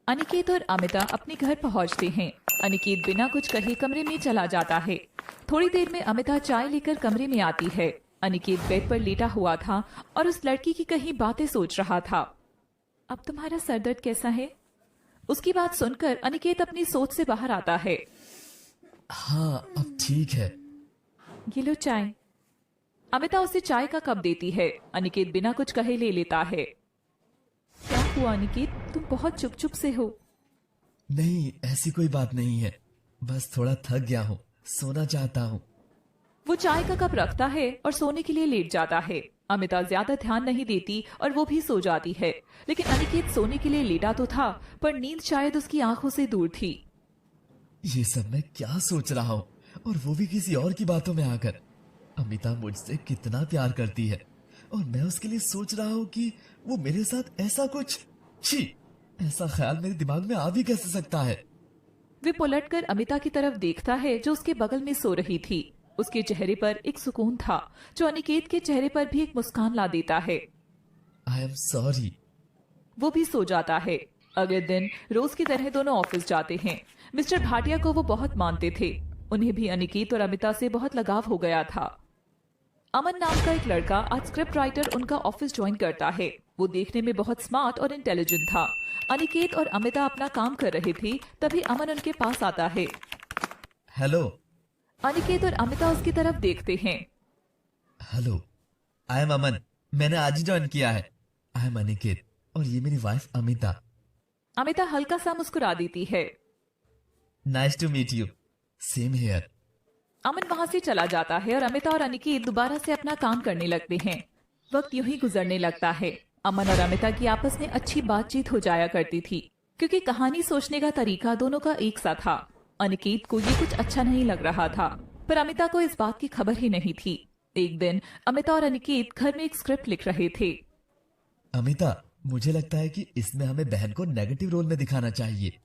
अनिकेत और अमिता अपने घर पहुंचते हैं। अनिकेत बिना कुछ कहे कमरे में चला जाता है। थोड़ी देर में अमिता चाय लेकर कमरे में आती है। अनिकेत बेड पर लेटा हुआ था और उस लड़की की कहीं बातें सोच रहा था। अब तुम्हारा सरदर्द कैसा है? उसकी बात सुनकर अनिकेत अपनी सोच से बाहर आता है। हाँ, अब ठीक है। ये लो चाय। अमिता उसे चाय का कप देती है। अनिकेत बिना कुछ कहे ले लेता है। क्या हुआ अनिकेत, तुम बहुत चुप चुप से हो। नहीं, ऐसी कोई बात नहीं है, बस थोड़ा थक गया हूँ, सोना चाहता हूँ। वो चाय का कप रखता है और सोने के लिए लेट जाता है। अमिता ज्यादा ध्यान नहीं देती और वो भी सो जाती है। लेकिन अनिकेत सोने के लिए लेटा तो था, पर नींद शायद उसकी आंखों से दूर थी। ये सब मैं क्या सोच रहा हूँ, और वो भी किसी और की बातों में आकर। अमिता मुझसे कितना प्यार करती है और मैं उसके लिए सोच रहा हूँ कि वो मेरे साथ ऐसा कुछ। छी, ऐसा ख्याल मेरे दिमाग में आ भी कैसे सकता है। वे पलटकर अमिता की तरफ देखता है जो उसके बगल में सो रही थी। उसके चेहरे पर एक सुकून था जो अनिकेत के चेहरे पर भी एक मुस्कान ला देता है। I am sorry. वो भी सो जाता है। अगले दिन रोज की तरह दोनों ऑफिस जाते हैं। मिस्टर भाटिया को वो बहुत मानते थे। उन्हें भी अनिकेत और अमिता से बहुत लगाव हो गया था। अमन नाम का एक लड़का आज स्क्रिप्ट राइटर उनका ऑफिस ज्वाइन करता है। वो देखने में बहुत स्मार्ट और इंटेलिजेंट था। अनिकेत और अमिता अपना काम कर रहे थे, तभी अमन उनके पास आता है। हेलो। अनिकेत और अमिता उसकी तरफ देखते हैं। हेलो, आई एम अमन। मैंने आज ही ज्वाइन किया है। आई एम अनिकेत और ये मेरी वाइफ अमिता। अमिता हल्का सा मुस्कुरा देती है। Nice to meet you. Same here. Aman वहां से चला जाता है और अमिता और अनिकेत दोबारा से अपना काम करने लगते हैं। वक्त यूं ही गुजरने लगता है। अमन और अमिता की आपस में अच्छी बातचीत हो जाया करती थी, क्योंकि कहानी सोचने का तरीका दोनों का एक सा था। अनिकेत को ये कुछ अच्छा नहीं लग रहा था, पर अमिता को इस बात की खबर ही नहीं थी। एक दिन अमिता और अनिकेत घर में एक स्क्रिप्ट लिख रहे थे। अमिता, मुझे लगता है कि इसमें हमें बहन को नेगेटिव रोल में दिखाना चाहिए।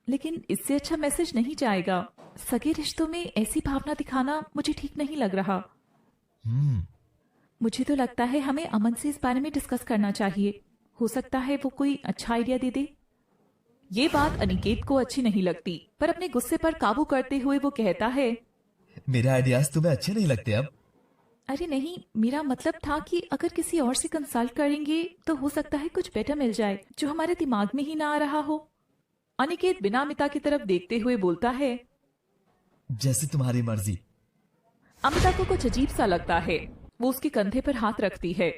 लेकिन इससे अच्छा मैसेज नहीं जाएगा। सगे रिश्तों में ऐसी भावना दिखाना मुझे ठीक नहीं लग रहा। मुझे तो लगता है हमें अमन से इस बारे में डिस्कस करना चाहिए। हो सकता है वो कोई अच्छा आइडिया दे दे। ये बात अनिकेत को अच्छी नहीं लगती, पर अपने गुस्से पर काबू करते हुए वो कहता है, मेरे आइडियाज तुम्हें अच्छे नहीं लगते अब? अरे नहीं, मेरा मतलब था कि अगर किसी और से कंसल्ट करेंगे तो हो सकता है कुछ बेटर मिल जाए जो हमारे दिमाग में ही ना आ रहा हो। अनिकेत बिना अमिता की तरफ देखते हुए बोलता है, जैसे तुम्हारी मर्जी। अमिता को कुछ अजीब सा लगता है। वो उसके कंधे पर हाथ रखती है।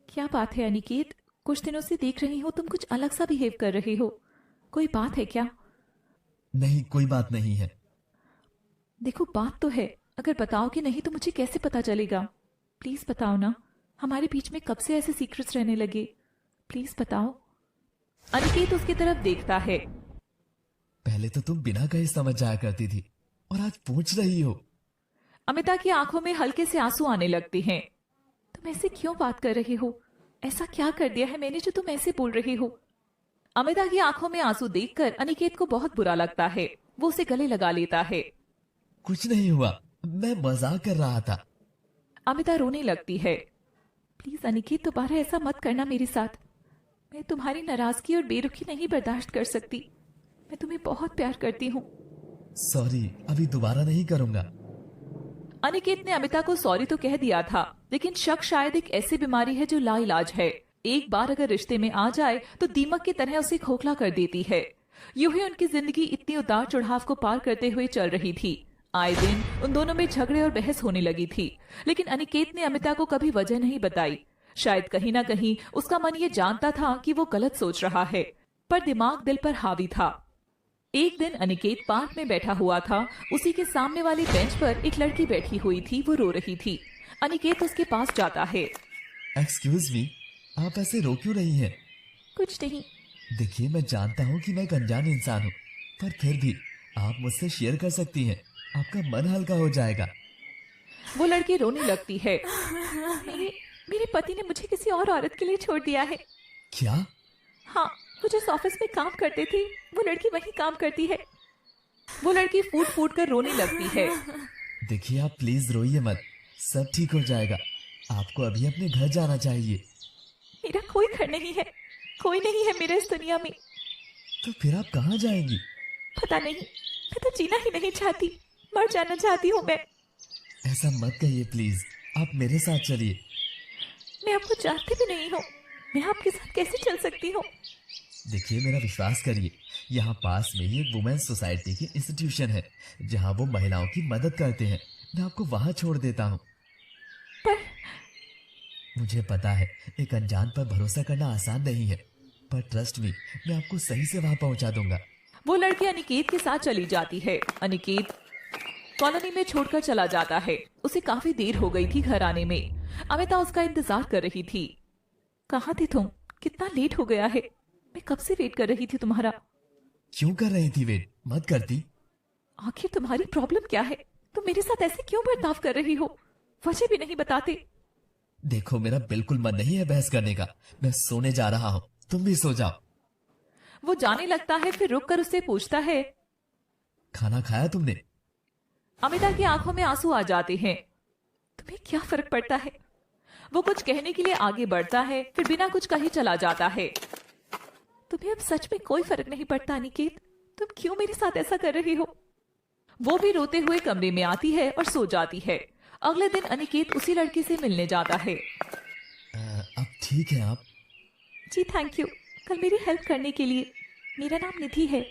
क्या बात है अनिकेत, कुछ दिनों से देख रही हो तुम कुछ अलग सा बिहेव कर रहे हो। कोई बात है क्या? नहीं, कोई बात नहीं है। देखो बात तो है, अगर बताओगे नहीं तो मुझे कैसे पता चलेगा? प्लीज बताओ ना, हमारे बीच में कब से ऐसे सीक्रेट्स रहने लगे? प्लीज बताओ। अनिकेत उसकी तरफ देखता है। पहले तो तुम बिना कहे समझ जाया करती थी, और आज पूछ रही हो। अमिता की आंखों में हल्के से आंसू आने लगते हैं। तुम ऐसे क्यों बात कर रहे हो? ऐसा क्या कर दिया है मैंने जो तुम ऐसे बोल रहे हो? अमिता की आंखों में आंसू देखकर अनिकेत को बहुत बुरा लगता है। वो उसे गले लगा लेता है। कुछ नहीं हुआ, मैं मजाक कर रहा था। अमिता रोने लगती है। प्लीज अनिकेत, दोबारा ऐसा मत करना मेरे साथ। मैं तुम्हारी नाराजगी और बेरुखी नहीं बर्दाश्त कर सकती। मैं तुम्हें बहुत प्यार करती हूँ। सॉरी, अभी दोबारा नहीं करूंगा। अनिकेत ने अमिता को सॉरी तो कह दिया था, लेकिन शक शायद एक ऐसी बीमारी है जो लाइलाज है। एक बार अगर रिश्ते में आ जाए तो दीमक की तरह उसे खोखला कर देती है। यूं ही उनकी जिंदगी इतनी उतार चढ़ाव को पार करते हुए चल रही थी। आए दिन उन दोनों में झगड़े और बहस होने लगी थी, लेकिन अनिकेत ने अमिता को कभी वजह नहीं बताई। शायद कहीं ना कहीं उसका मन ये जानता था कि वो गलत सोच रहा है, पर दिमाग दिल पर हावी था। एक दिन अनिकेत पार्क में बैठा हुआ था। उसी के सामने वाली बेंच पर एक लड़की बैठी हुई थी, वो रो रही थी। अनिकेत उसके पास जाता है। एक्सक्यूज मी, आप ऐसे रो क्यों रही हैं? कुछ नहीं। देखिए, मैं जानता हूँ कि मैं एक अनजान इंसान हूँ, पर फिर भी आप मुझसे शेयर कर सकती हैं। आपका मन हल्का हो जाएगा। वो लड़की रोने लगती है। मेरे पति ने मुझे किसी और औरत के लिए छोड़ दिया है। क्या? हाँ, वो जिस ऑफिस में काम करते थे वो लड़की वहीं काम करती है। वो लड़की फूट फूट कर रोने लगती है। देखिए, आप प्लीज रोइए मत, सब ठीक हो जाएगा। आपको अभी अपने घर जाना चाहिए। मेरा कोई घर नहीं है, कोई नहीं है मेरे इस दुनिया में। तो फिर आप कहाँ जाएंगी? पता नहीं, मैं तो जीना ही नहीं चाहती, मर जाना चाहती हूँ मैं। ऐसा मत कहिए प्लीज, आप मेरे साथ चलिए। मैं आपको जानती भी नहीं हूँ, मैं आपके साथ कैसे चल सकती हूँ? देखिए मेरा विश्वास करिए, यहाँ पास में ही एक वुमेन्स सोसाइटी की इंस्टीट्यूशन है जहाँ वो महिलाओं की मदद करते हैं। मैं आपको वहाँ छोड़ देता हूँ। पर मुझे पता है एक अनजान पर भरोसा करना आसान नहीं है, पर ट्रस्ट मी, मैं आपको सही से वहाँ पहुँचा दूंगा। वो लड़की अनिकेत के साथ चली जाती है। अनिकेत कॉलोनी में छोड़कर चला जाता है। उसे काफी देर हो गई थी घर आने में। अमिता उसका इंतजार कर रही थी। कहाँ थे तुम? कितना लेट हो गया है, मैं कब से वेट कर रही थी तुम्हारा। क्यों कर रही थी वेट? मत करती। आखिर तुम्हारी प्रॉब्लम क्या है? तुम मेरे साथ ऐसे क्यों बर्ताव कर रही हो? वजह भी नहीं बताते। देखो मेरा बिल्कुल मन नहीं है बहस करने का, मैं सोने जा रहा हूँ, तुम भी सो जाओ। वो जाने लगता है, फिर रुक कर उससे पूछता है, खाना खाया तुमने? अमिता की आंखों में आंसू आ जाते हैं। तुम्हें क्या फर्क पड़ता है? वो कुछ कहने के लिए आगे बढ़ता है, फिर बिना कुछ कहे चला जाता है। तुम्हें अब सच में कोई फर्क नहीं पड़ता अनिकेत? तुम क्यों मेरे साथ ऐसा कर रही हो? वो भी रोते हुए कमरे में आती है और सो जाती है। अगले दिन अनिकेत उसी लड़की से मिलने जाता है। अब ठीक है आप? जी थैंक यू, कल मेरी हेल्प करने के लिए। मेरा नाम निधि है।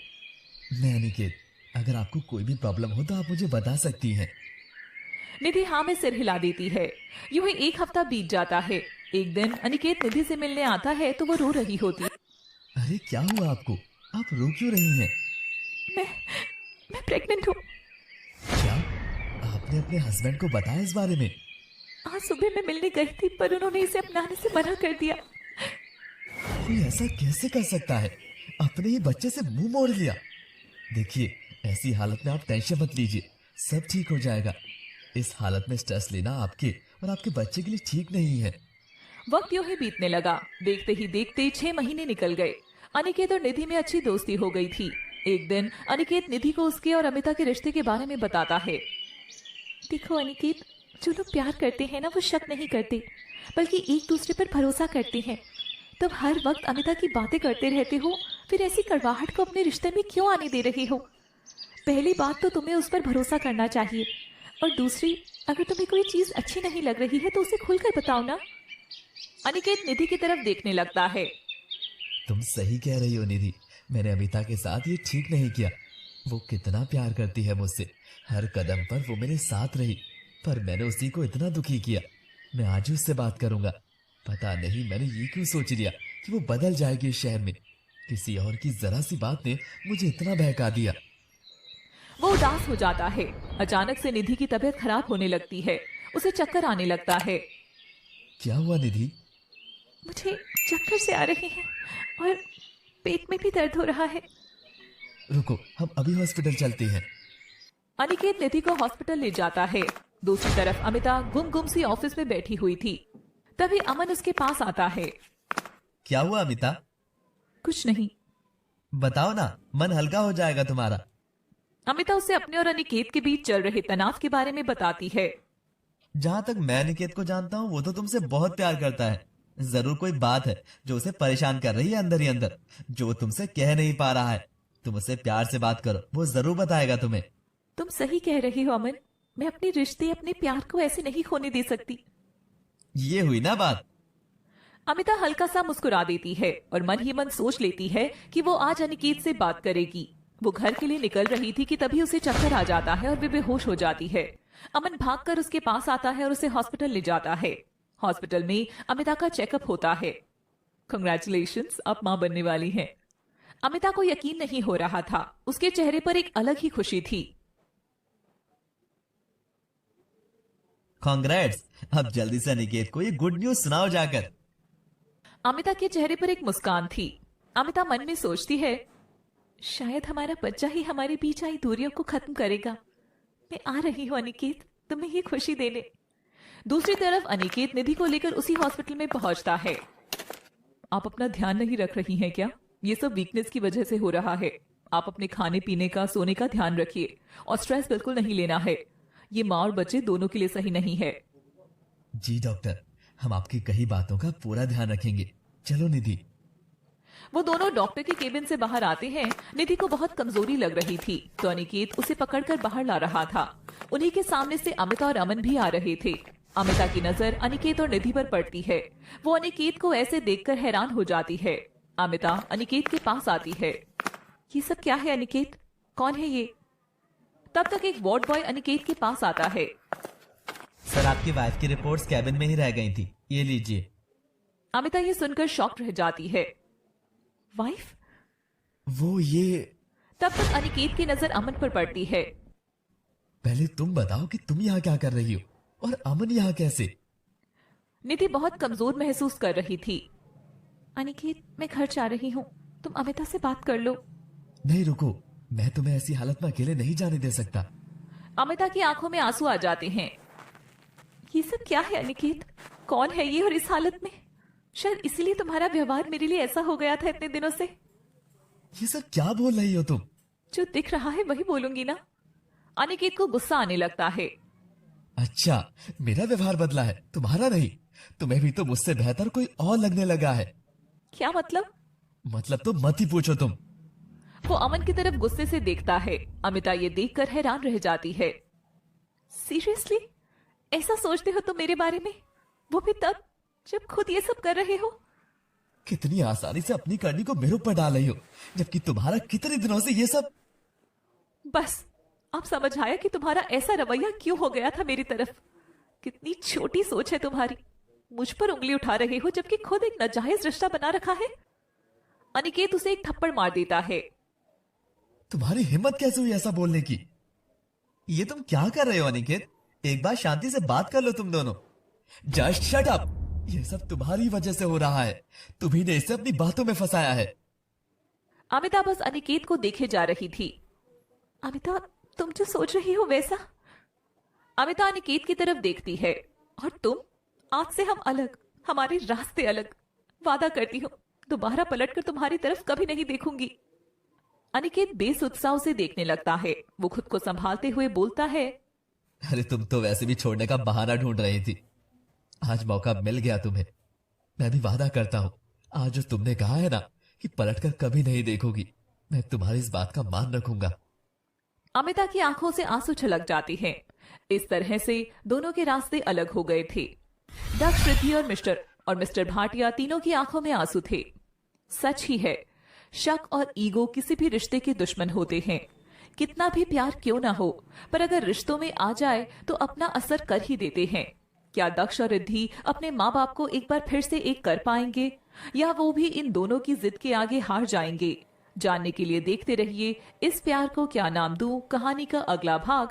मैं अनिकेत, अगर आपको कोई भी प्रॉब्लम हो तो आप मुझे बता सकती हैं। निधि हाँ में सिर हिला देती है। यूं ही एक हफ्ता बीत जाता है। एक दिन अनिकेत निधि से मिलने आता है तो वो रो रही होती है। अरे क्या हुआ आपको? आप रो क्यों रही हैं? मैं मैं प्रेग्नेंट हूँ। क्या आपने अपने हस्बैंड को बताया इस बारे में? आज सुबह मैं मिलने गई थी, पर उन्होंने इसे अपनाने से मना कर दिया। कोई ऐसा कैसे कर सकता है? अपने ही बच्चे से मुंह मोड़ लिया। देखिए ऐसी हालत में आप टेंशन मत लीजिए, सब ठीक हो जाएगा। इस हालत में स्ट्रेस लेना आपके और आपके बच्चे के लिए ठीक नहीं है। वक्त यूं ही बीतने लगा। देखते ही देखते 6 महीने निकल गए। अनिकेत और निधि में अच्छी दोस्ती हो गई थी। एक दिन अनिकेत निधि को उसके और अमिता के रिश्ते के बारे में बताता है। देखो अनिकेत, जो लोग प्यार करते हैं ना, वो शक नहीं करते, बल्कि एक दूसरे पर भरोसा करते हैं। तुम हर वक्त अमिता की बातें करते रहते हो, फिर ऐसी कड़वाहट को अपने रिश्ते में क्यों आने दे रहे हो? पहली बात तो तुम्हें उस पर भरोसा करना चाहिए, और दूसरी, अगर तुम्हें कोई चीज अच्छी नहीं लग रही है तो उसे खुलकर बताओ ना। अनिकेत निधि की तरफ देखने लगता है। तुम सही कह रही हो निधि, मैंने अमिता के साथ ये ठीक नहीं किया। वो कितना प्यार करती है मुझसे, हर कदम पर वो मेरे साथ रही, पर मैंने उसी को इतना दुखी किया। मैं आज उससे बात करूंगा। पता नहीं मैंने ये क्यों सोच लिया कि वो बदल जाएगी इस शहर में। किसी और की जरा सी बात ने मुझे इतना बहका दिया। वो उदास हो जाता है। अचानक से निधि की तबीयत खराब होने लगती है। उसे चक्कर आने लगता है। क्या हुआ निधि? मुझे चक्कर से आ रहे हैं और पेट में भी दर्द हो रहा है। रुको, हम अभी हॉस्पिटल चलते हैं। अनिकेत निधि को हॉस्पिटल ले जाता है। दूसरी तरफ अमिता गुम सी ऑफिस में बैठी हुई थी। तभी अमन उसके पास आता है। क्या हुआ अमिता? कुछ नहीं। बताओ ना, मन हल्का हो जाएगा तुम्हारा। अमिता उसे अपने और अनिकेत के बीच चल रहे तनाव के बारे में बताती है। जहाँ तक मैं अनिकेत को जानता हूँ वो तो तुमसे बहुत प्यार करता है। जरूर कोई बात है जो उसे परेशान कर रही है अंदर ही अंदर, जो तुमसे कह नहीं पा रहा है। तुम उससे प्यार से बात करो, वो जरूर बताएगा तुम्हें। तुम सही कह रही हो अमन, मैं अपने रिश्ते, अपने प्यार को ऐसे नहीं खोने दे सकती। ये हुई ना बात। अमिता हल्का सा मुस्कुरा देती है और मन ही मन सोच लेती है कि वो आज अनिकेत से बात करेगी। वो घर के लिए निकल रही थी कि तभी उसे चक्कर आ जाता है और वे बेहोश हो जाती है। अमन भागकर उसके पास आता है और उसे हॉस्पिटल ले जाता है। हॉस्पिटल में अमिता का चेकअप होता है। कंग्रेचुलेशंस, आप मां बनने वाली हैं। अमिता को यकीन नहीं हो रहा था। उसके चेहरे पर एक अलग ही खुशी थी। कांग्रेट्स, अब जल्दी से अनिकेत को ये गुड न्यूज सुनाओ जाकर। अमिता के चेहरे पर एक मुस्कान थी। अमिता मन में सोचती है, शायद हमारा बच्चा ही हमारे बीच आई दूरियों को खत्म करेगा। मैं आ रही हूँ अनिकेत, तुम्हें ये खुशी देने। दूसरी तरफ अनिकेत निधि को लेकर उसी हॉस्पिटल में पहुंचता है। आप अपना ध्यान नहीं रख रही हैं क्या? ये सब वीकनेस की वजह से हो रहा है। आप अपने खाने पीने का, सोने का ध्यान रखिए और स्ट्रेस बिल्कुल नहीं लेना है। ये माँ और बच्चे दोनों के लिए सही नहीं है। जी डॉक्टर, हम आपकी कही बातों का पूरा ध्यान रखेंगे। चलो निधि। वो दोनों डॉक्टर के केबिन से बाहर आते हैं। निधि को बहुत कमजोरी लग रही थी तो अनिकेत उसे पकड़कर बाहर ला रहा था। उन्हीं के सामने से अमिता और अमन भी आ रहे थे। अमिता की नजर अनिकेत और निधि पर पड़ती है। वो अनिकेत को ऐसे देखकर हैरान हो जाती है। अमिता अनिकेत के पास आती है। ये सब क्या है अनिकेत? कौन है ये? तब तक एक वार्ड बॉय अनिकेत के पास आता है। सर, आपकी वाइफ की रिपोर्ट्स कैबिन में ही रह गई थी, ये लीजिए। अमिता ये सुनकर शॉक रह जाती है। वाइफ? वो ये तब तक अनिकेत की नजर अमन पर पड़ती है। पहले तुम बताओ कि तुम यहाँ क्या कर रही हो और अमन यहाँ कैसे? निधि बहुत कमजोर महसूस कर रही थी। अनिकेत, मैं घर जा रही हूँ, तुम अमिता से बात कर लो। नहीं रुको, मैं तुम्हें ऐसी हालत में अकेले नहीं जाने दे सकता। अमिता की आंखों में आंसू आ जाते हैं। ये सब क्या है अनिकेत? कौन है ये और इस हालत में? शायद इसीलिए तुम्हारा व्यवहार मेरे लिए ऐसा हो गया था इतने दिनों से। ये सब क्या बोल रही हो तुम? जो दिख रहा है वही बोलूंगी ना। अनिकेत को गुस्सा आने लगता है। अच्छा, मेरा व्यवहार बदला है, तुम्हारा नहीं। तुम्हें भी तो मुझसे बेहतर कोई और लगने लगा है। क्या मतलब? मतलब तो मत ही पूछो तुम। वो अमन की तरफ गुस्से से देखता है। अमिता ये देखकर हैरान रह जाती है। सीरियसली ऐसा सोचते हो तुम मेरे बारे में? वो भी तब जब खुद ये सब कर रहे हो। कितनी आसानी से अपनी करनी को मेरे ऊपर डाल रही हो, जबकि तुम्हारा कितने दिनों से ये सब। बस अब समझ आया कि तुम्हारा ऐसा रवैया क्यों हो गया था मेरी तरफ। कितनी छोटी सोच है तुम्हारी। मुझ पर उंगली उठा रहे हो जबकि खुद एक नाजायज रिश्ता बना रखा है। अनिकेत उसे एक थप्पड़ मार देता है। तुम्हारी हिम्मत कैसे हुई ऐसा बोलने की? ये तुम क्या कर रहे हो अनिकेत? एक बार शांति से बात कर लो तुम दोनों। Just shut up. ये सब तुम्हारी वजह से हो रहा है। तुम्ही ने इसे अपनी बातों में फंसाया है। अमिता बस अनिकेत को देखे जा रही थी। अमिता, तुम जो सोच रही हो वैसा। अमिता अनिकेत की तरफ देखती है। और तुम? आज से हम अलग, हमारे रास्ते अलग। वादा करती हूँ दोबारा पलटकर तुम्हारी तरफ कभी नहीं देखूंगी। अनिकेत बेसुत्साह से देखने लगता है। वो खुद को संभालते हुए बोलता है। अरे तुम तो वैसे भी छोड़ने का बहाना ढूंढ रही थी। आज मौका मिल गया तुम्हें। मैं भी वादा करता हूँ, आज जो तुमने कहा है ना कि पलटकर कभी नहीं देखोगी, मैं तुम्हारी इस बात का मान रखूंगा। अमिता की आंखों से आंसू छलक जाते हैं। इस तरह से दोनों के रास्ते अलग हो गए थे। दक्ष, रिद्धि और मिस्टर भाटिया तीनों की आंखों में आंसू थे। सच ही है, शक और ईगो किसी भी रिश्ते के दुश्मन होते हैं। कितना भी प्यार क्यों ना हो, पर अगर रिश्तों में आ जाए तो अपना असर कर ही देते हैं। क्या दक्ष और रिद्धि अपने माँ बाप को एक बार फिर से एक कर पाएंगे, या वो भी इन दोनों की जिद के आगे हार जाएंगे? जानने के लिए देखते रहिए इस प्यार को क्या नाम दूं कहानी का अगला भाग